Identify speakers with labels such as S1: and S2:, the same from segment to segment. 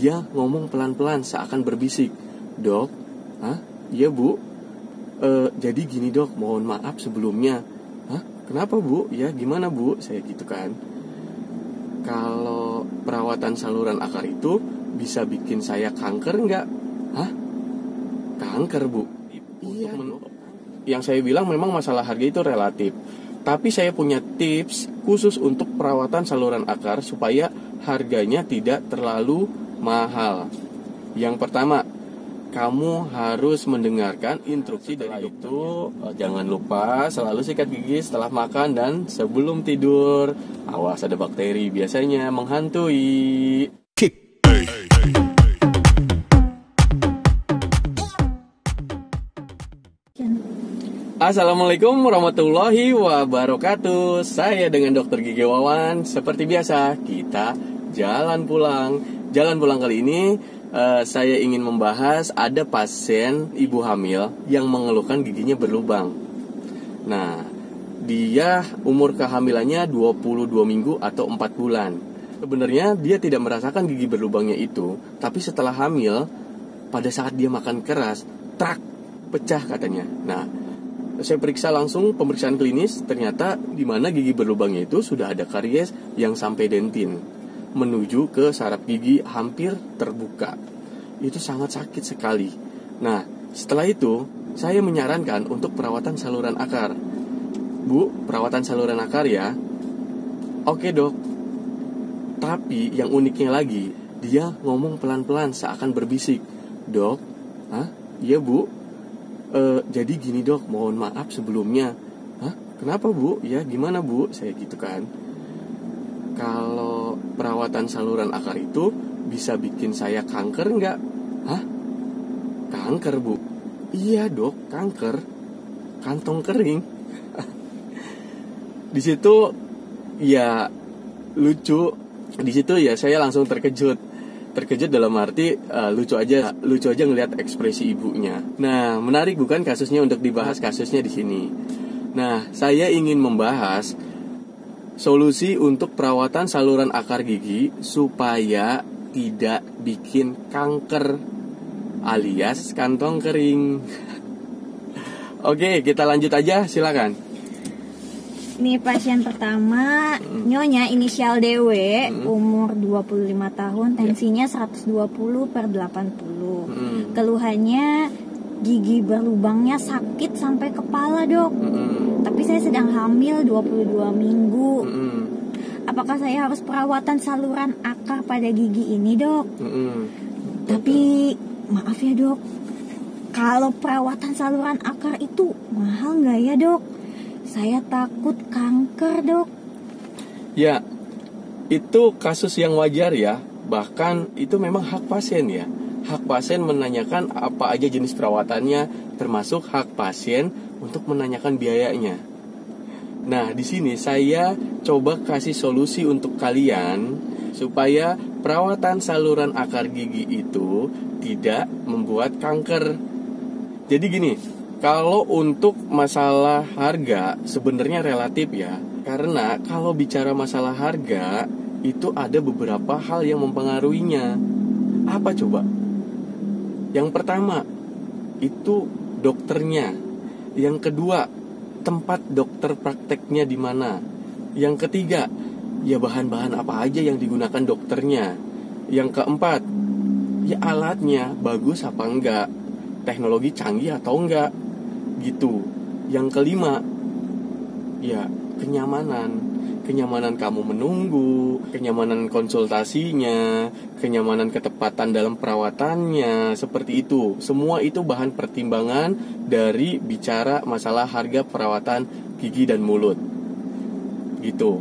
S1: Dia ngomong pelan-pelan seakan berbisik. "Dok, hah? Iya bu? Jadi gini dok, mohon maaf sebelumnya." "Hah? Kenapa bu? Ya gimana bu?" Saya gitu kan. "Kalau perawatan saluran akar itu bisa bikin saya kanker nggak?" "Hah? Kanker bu?" "Iya." Yang saya bilang memang masalah harga itu relatif, tapi saya punya tips khusus untuk perawatan saluran akar supaya harganya tidak terlalu mahal. Yang pertama, kamu harus mendengarkan instruksi dari dokter. Jangan lupa selalu sikat gigi setelah makan dan sebelum tidur. Awas, ada bakteri biasanya menghantui. Assalamualaikum warahmatullahi wabarakatuh. Saya dengan Dokter Gigi Wawan. Seperti biasa, kita jalan pulang. Jalan pulang kali ini saya ingin membahas ada pasien ibu hamil yang mengeluhkan giginya berlubang. Nah, dia umur kehamilannya 22 minggu atau 4 bulan. Sebenarnya dia tidak merasakan gigi berlubangnya itu, tapi setelah hamil, pada saat dia makan keras, trak, pecah katanya. Nah, saya periksa langsung pemeriksaan klinis, ternyata di mana gigi berlubangnya itu sudah ada karies yang sampai dentin, menuju ke saraf gigi hampir terbuka. Itu sangat sakit sekali. Nah, setelah itu saya menyarankan untuk perawatan saluran akar. "Bu, perawatan saluran akar ya?" "Oke dok." Tapi yang uniknya lagi, dia ngomong pelan-pelan seakan berbisik. "Dok, hah? Iya bu? Jadi gini dok, mohon maaf sebelumnya." "Hah? Kenapa bu? Ya gimana bu?" Saya gitu kan. "Kalau perawatan saluran akar itu bisa bikin saya kanker nggak?" "Hah? Kanker bu?" "Iya dok, kanker. Kantong kering." Di situ ya lucu. Di situ ya saya langsung terkejut dalam arti lucu aja ngelihat ekspresi ibunya. Nah, menarik bukan kasusnya untuk dibahas kasusnya di sini. Nah, saya ingin membahas solusi untuk perawatan saluran akar gigi supaya tidak bikin kanker alias kantong kering. Oke, kita lanjut aja, silakan.
S2: Ini pasien pertama, Nyonya inisial DW, umur 25 tahun, tensinya 120/80. Keluhannya gigi berlubangnya sakit sampai kepala dok. Tapi saya sedang hamil 22 minggu. Apakah saya harus perawatan saluran akar pada gigi ini dok? Tapi maaf ya dok, kalau perawatan saluran akar itu mahal nggak ya dok? Saya takut kanker dok.
S1: Ya, itu kasus yang wajar ya. Bahkan itu memang hak pasien ya. Hak pasien menanyakan apa aja jenis perawatannya, termasuk hak pasien untuk menanyakan biayanya. Nah, di sini saya coba kasih solusi untuk kalian supaya perawatan saluran akar gigi itu tidak membuat kanker. Jadi gini, kalau untuk masalah harga sebenarnya relatif ya. Karena kalau bicara masalah harga, itu ada beberapa hal yang mempengaruhinya. Apa coba? Yang pertama, itu dokternya. Yang kedua, tempat dokter prakteknya di mana. Yang ketiga, ya bahan-bahan apa aja yang digunakan dokternya. Yang keempat, ya alatnya bagus apa enggak, teknologi canggih atau enggak, gitu. Yang kelima, ya kenyamanan kamu menunggu, kenyamanan konsultasinya, kenyamanan ketepatan dalam perawatannya, seperti itu. Semua itu bahan pertimbangan dari bicara masalah harga perawatan gigi dan mulut, gitu.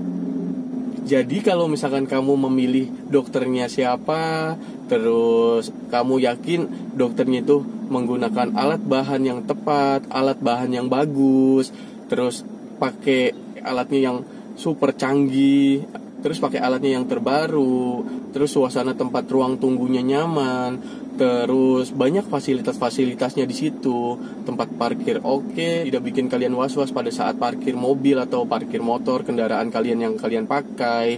S1: Jadi kalau misalkan kamu memilih dokternya siapa, terus kamu yakin dokternya itu menggunakan alat bahan yang tepat, alat bahan yang bagus, terus pakai alatnya yang super canggih, terus pakai alatnya yang terbaru, terus suasana tempat ruang tunggunya nyaman, terus banyak fasilitas-fasilitasnya di situ, tempat parkir oke, tidak bikin kalian was-was pada saat parkir mobil atau parkir motor kendaraan kalian yang kalian pakai.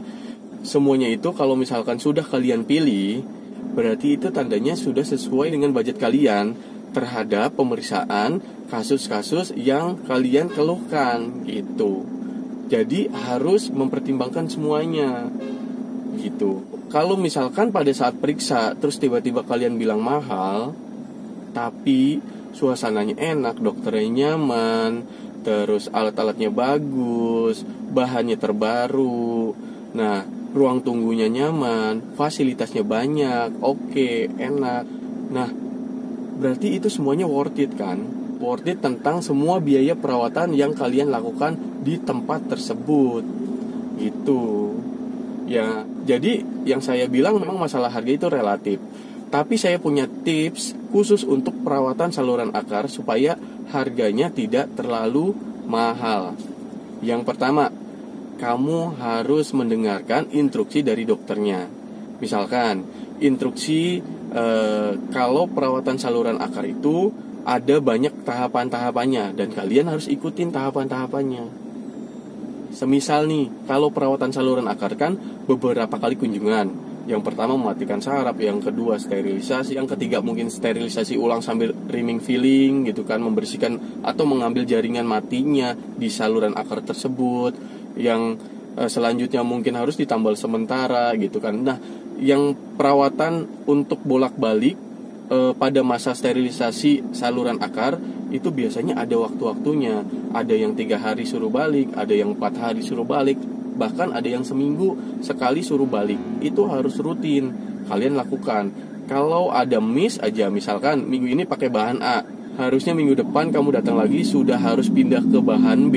S1: Semuanya itu kalau misalkan sudah kalian pilih, berarti itu tandanya sudah sesuai dengan budget kalian terhadap pemeriksaan kasus-kasus yang kalian keluhkan gitu. Jadi harus mempertimbangkan semuanya gitu. Kalau misalkan pada saat periksa terus tiba-tiba kalian bilang mahal, tapi suasananya enak, dokternya nyaman, terus alat-alatnya bagus, bahannya terbaru, nah ruang tunggunya nyaman, fasilitasnya banyak, oke, enak. Nah, berarti itu semuanya worth it kan? Worth it tentang semua biaya perawatan yang kalian lakukan di tempat tersebut. Gitu. Ya, jadi yang saya bilang memang masalah harga itu relatif. Tapi saya punya tips khusus untuk perawatan saluran akar supaya harganya tidak terlalu mahal. Yang pertama, kamu harus mendengarkan instruksi dari dokternya. Misalkan, instruksi kalau perawatan saluran akar itu ada banyak tahapan-tahapannya dan kalian harus ikutin tahapan-tahapannya. Semisal nih, kalau perawatan saluran akar kan beberapa kali kunjungan. Yang pertama mematikan saraf, yang kedua sterilisasi, yang ketiga mungkin sterilisasi ulang sambil rimming filling gitu kan, membersihkan atau mengambil jaringan matinya di saluran akar tersebut. Yang selanjutnya mungkin harus ditambal sementara gitu kan. Nah, yang perawatan untuk bolak-balik pada masa sterilisasi saluran akar itu biasanya ada waktu-waktunya. Ada yang 3 hari suruh balik, ada yang 4 hari suruh balik, bahkan ada yang seminggu sekali suruh balik. Itu harus rutin kalian lakukan. Kalau ada miss aja, misalkan minggu ini pakai bahan A, harusnya minggu depan kamu datang lagi sudah harus pindah ke bahan B,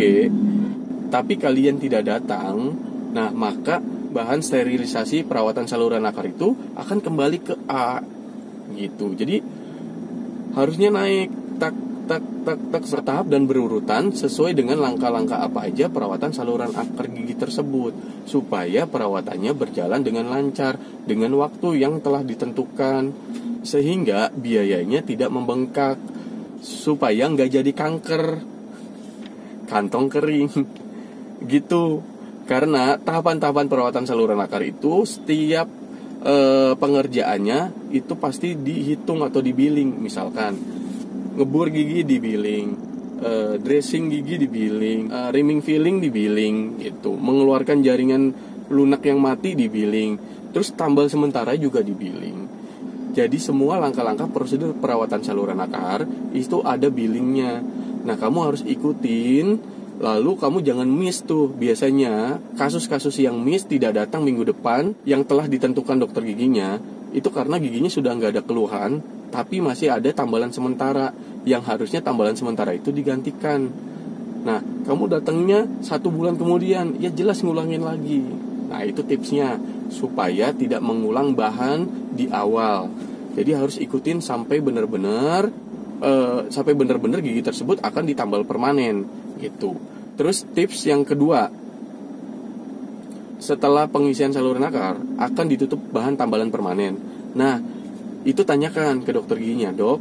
S1: tapi kalian tidak datang, nah maka bahan sterilisasi perawatan saluran akar itu akan kembali ke A gitu. Jadi harusnya naik tak bertahap dan berurutan sesuai dengan langkah-langkah apa aja perawatan saluran akar gigi tersebut, supaya perawatannya berjalan dengan lancar dengan waktu yang telah ditentukan, sehingga biayanya tidak membengkak, supaya nggak jadi kanker kantong kering gitu. Karena tahapan-tahapan perawatan saluran akar itu setiap pengerjaannya itu pasti dihitung atau dibiling. Misalkan ngebur gigi dibiling, dressing gigi dibiling, rimming filling dibiling gitu, mengeluarkan jaringan lunak yang mati dibiling, terus tambal sementara juga dibiling. Jadi semua langkah-langkah prosedur perawatan saluran akar itu ada billingnya. Nah, kamu harus ikutin. Lalu kamu jangan miss tuh. Biasanya kasus-kasus yang miss tidak datang minggu depan yang telah ditentukan dokter giginya, itu karena giginya sudah nggak ada keluhan, tapi masih ada tambalan sementara yang harusnya tambalan sementara itu digantikan. Nah, kamu datangnya 1 bulan kemudian, ya jelas ngulangin lagi. Nah, itu tipsnya supaya tidak mengulang bahan di awal. Jadi harus ikutin sampai benar-benar gigi tersebut akan ditambal permanen gitu. Terus tips yang kedua, setelah pengisian saluran akar akan ditutup bahan tambalan permanen. Nah, itu tanyakan ke dokter giginya, dok,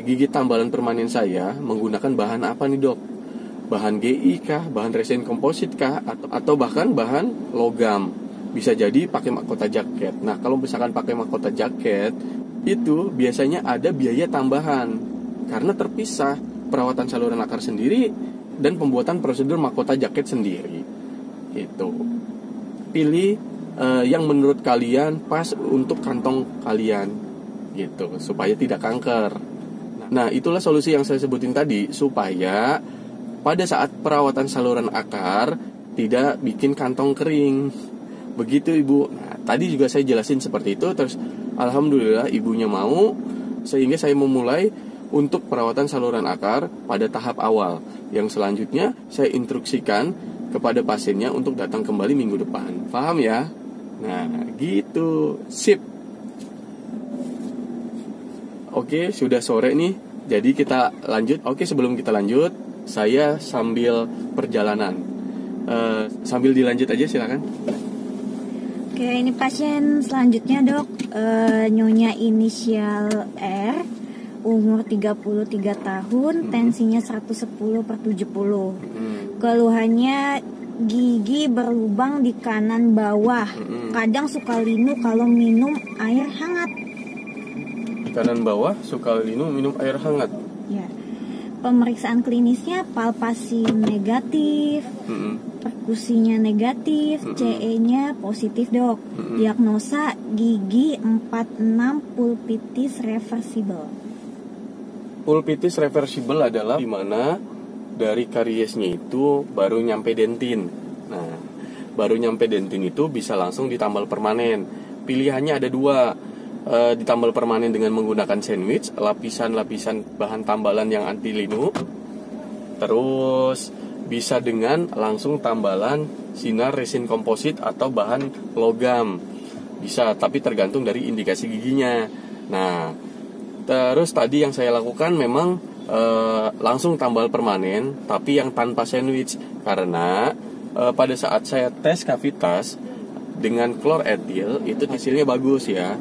S1: gigi tambalan permanen saya menggunakan bahan apa nih dok? Bahan GI kah, bahan resin komposit kah, atau bahkan bahan logam? Bisa jadi pakai mahkota jaket. Nah, kalau misalkan pakai mahkota jaket, itu biasanya ada biaya tambahan karena terpisah perawatan saluran akar sendiri dan pembuatan prosedur mahkota jaket sendiri. Itu pilih yang menurut kalian pas untuk kantong kalian gitu, supaya tidak kanker. Nah, itulah solusi yang saya sebutin tadi, supaya pada saat perawatan saluran akar tidak bikin kantong kering. Begitu Ibu. Nah, tadi juga saya jelasin seperti itu. Terus alhamdulillah ibunya mau, sehingga saya memulai untuk perawatan saluran akar pada tahap awal. Yang selanjutnya saya instruksikan kepada pasiennya untuk datang kembali minggu depan. Paham ya? Nah, gitu. Sip. Oke, sudah sore nih. Jadi kita lanjut. Oke, sebelum kita lanjut, saya sambil perjalanan. Sambil dilanjut aja, silakan.
S2: Oke, ini pasien selanjutnya dok, Nyonya inisial R, umur 33 tahun, tensinya 110/70. Keluhannya gigi berlubang di kanan bawah. Kadang suka linu kalau minum air hangat.
S1: Di kanan bawah suka linu minum air hangat.
S2: Ya. Pemeriksaan klinisnya palpasi negatif, perkusinya negatif, CE-nya positif, Dok. Diagnosa gigi 46 pulpitis reversible.
S1: Pulpitis reversible adalah di mana dari kariesnya itu baru nyampe dentin. Nah, baru nyampe dentin itu bisa langsung ditambal permanen. Pilihannya ada dua. Ditambal permanen dengan menggunakan sandwich, lapisan-lapisan bahan tambalan yang anti linu. Terus bisa dengan langsung tambalan sinar resin komposit atau bahan logam. Bisa, tapi tergantung dari indikasi giginya. Nah, terus tadi yang saya lakukan memang langsung tambal permanen, tapi yang tanpa sandwich. Karena pada saat saya tes kavitas dengan klor etil itu hasilnya bagus ya,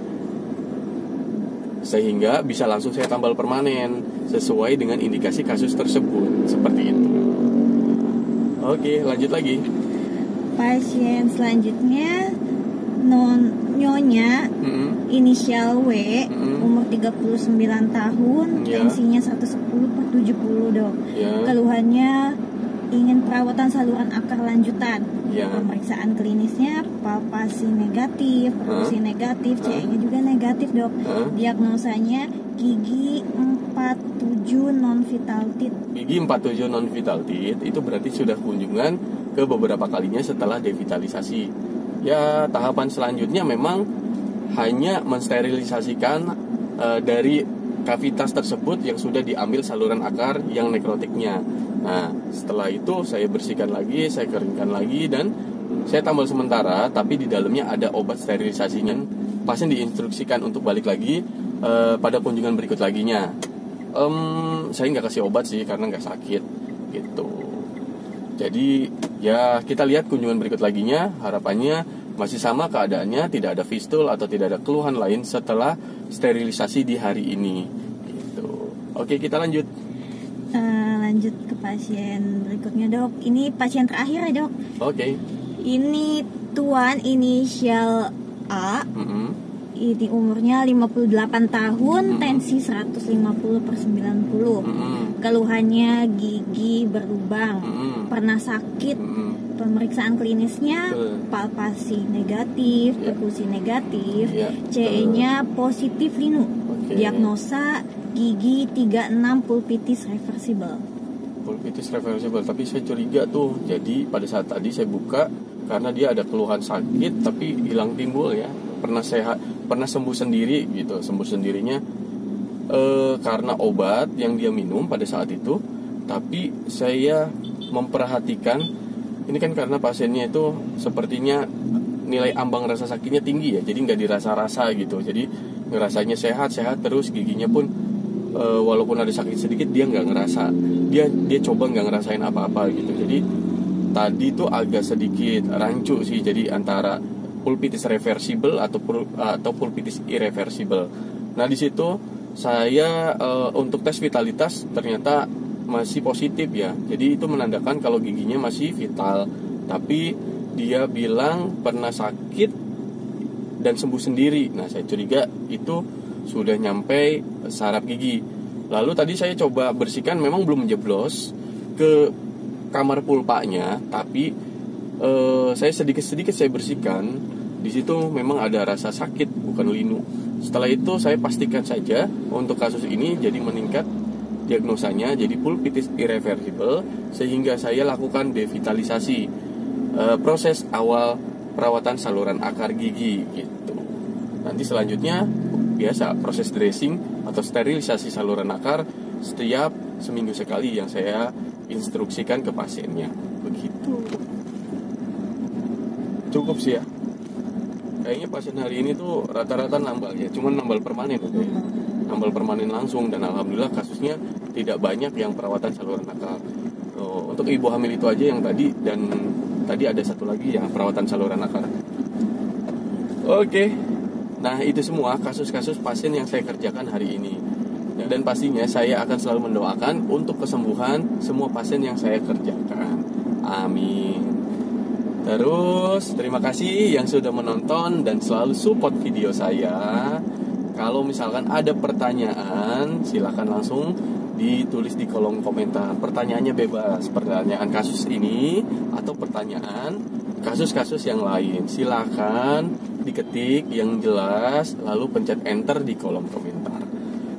S1: sehingga bisa langsung saya tambal permanen sesuai dengan indikasi kasus tersebut, seperti itu. Oke, lanjut lagi.
S2: Pasien selanjutnya nyonya inisial W, umur 39 tahun, tensinya 110/70, Dok. Keluhannya ingin perawatan saluran akar lanjutan. Pemeriksaan klinisnya palpasi negatif, perkusi negatif, CE-nya juga negatif, Dok. Diagnosanya gigi 47 non vital teeth. Gigi
S1: 47 non vital teeth itu berarti sudah kunjungan ke beberapa kalinya setelah devitalisasi. Ya, tahapan selanjutnya memang hanya mensterilisasikan dari kavitas tersebut yang sudah diambil saluran akar yang nekrotiknya. Nah, setelah itu saya bersihkan lagi, saya keringkan lagi, dan saya tambal sementara, tapi di dalamnya ada obat sterilisasinya. Pasien diinstruksikan untuk balik lagi pada kunjungan berikut laginya. Saya nggak kasih obat sih karena nggak sakit gitu. Jadi ya kita lihat kunjungan berikut laginya, harapannya masih sama keadaannya, tidak ada fistul atau tidak ada keluhan lain setelah sterilisasi di hari ini gitu. Oke, kita lanjut.
S2: Lanjut ke pasien berikutnya, Dok. Ini pasien terakhir ya, Dok.
S1: Oke.
S2: Ini tuan inisial A. Ini umurnya 58 tahun, tensi 150/90. Keluhannya gigi berlubang, pernah sakit. Pemeriksaan klinisnya palpasi negatif, perkusi negatif, CE-nya positif linu. Diagnosa gigi 36 pulpitis reversible.
S1: Pulpitis reversible, tapi saya curiga tuh. Jadi pada saat tadi saya buka karena dia ada keluhan sakit tapi hilang timbul ya. Pernah sehat, pernah sembuh sendiri gitu. Sembuh sendirinya karena obat yang dia minum pada saat itu. Tapi saya memperhatikan ini kan karena pasiennya itu sepertinya nilai ambang rasa sakitnya tinggi ya. Jadi nggak dirasa-rasa gitu. Jadi ngerasanya sehat-sehat terus, giginya pun walaupun ada sakit sedikit dia nggak ngerasa, dia coba nggak ngerasain apa-apa gitu. Jadi tadi tuh agak sedikit rancu sih, jadi antara pulpitis reversible atau pulpitis irreversible. Nah di situ saya untuk tes vitalitas ternyata masih positif ya, jadi itu menandakan kalau giginya masih vital, tapi dia bilang pernah sakit dan sembuh sendiri. Nah saya curiga itu sudah nyampe saraf gigi. Lalu tadi saya coba bersihkan, memang belum menjeblos ke kamar pulpanya, tapi saya sedikit-sedikit saya bersihkan. Di situ memang ada rasa sakit, bukan linu. Setelah itu saya pastikan saja untuk kasus ini jadi meningkat diagnosanya jadi pulpitis irreversible, sehingga saya lakukan devitalisasi, proses awal perawatan saluran akar gigi gitu. Nanti selanjutnya biasa proses dressing atau sterilisasi saluran akar setiap seminggu sekali yang saya instruksikan ke pasiennya. Begitu. Cukup sih ya. Kayaknya pasien hari ini tuh rata-rata nambal ya, cuman nambal permanen gitu ya. Nambal permanen langsung, dan alhamdulillah kasusnya tidak banyak yang perawatan saluran akar. Untuk ibu hamil itu aja yang tadi, dan tadi ada satu lagi yang perawatan saluran akar. Oke. Nah, itu semua kasus-kasus pasien yang saya kerjakan hari ini. Dan pastinya saya akan selalu mendoakan untuk kesembuhan semua pasien yang saya kerjakan. Amin. Terus terima kasih yang sudah menonton dan selalu support video saya. Kalau misalkan ada pertanyaan, silakan langsung ditulis di kolom komentar. Pertanyaannya bebas, pertanyaan kasus ini atau pertanyaan kasus-kasus yang lain. Silakan diketik yang jelas, lalu pencet enter di kolom komentar.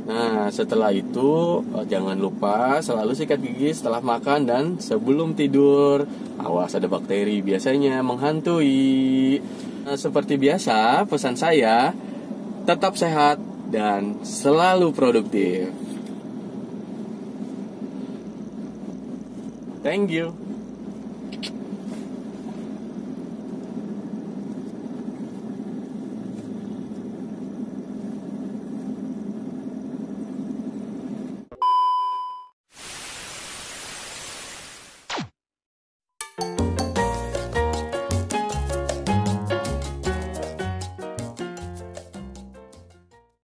S1: Nah, setelah itu jangan lupa selalu sikat gigi setelah makan dan sebelum tidur. Awas, ada bakteri biasanya menghantui. Nah, seperti biasa, pesan saya tetap sehat dan selalu produktif. Thank you.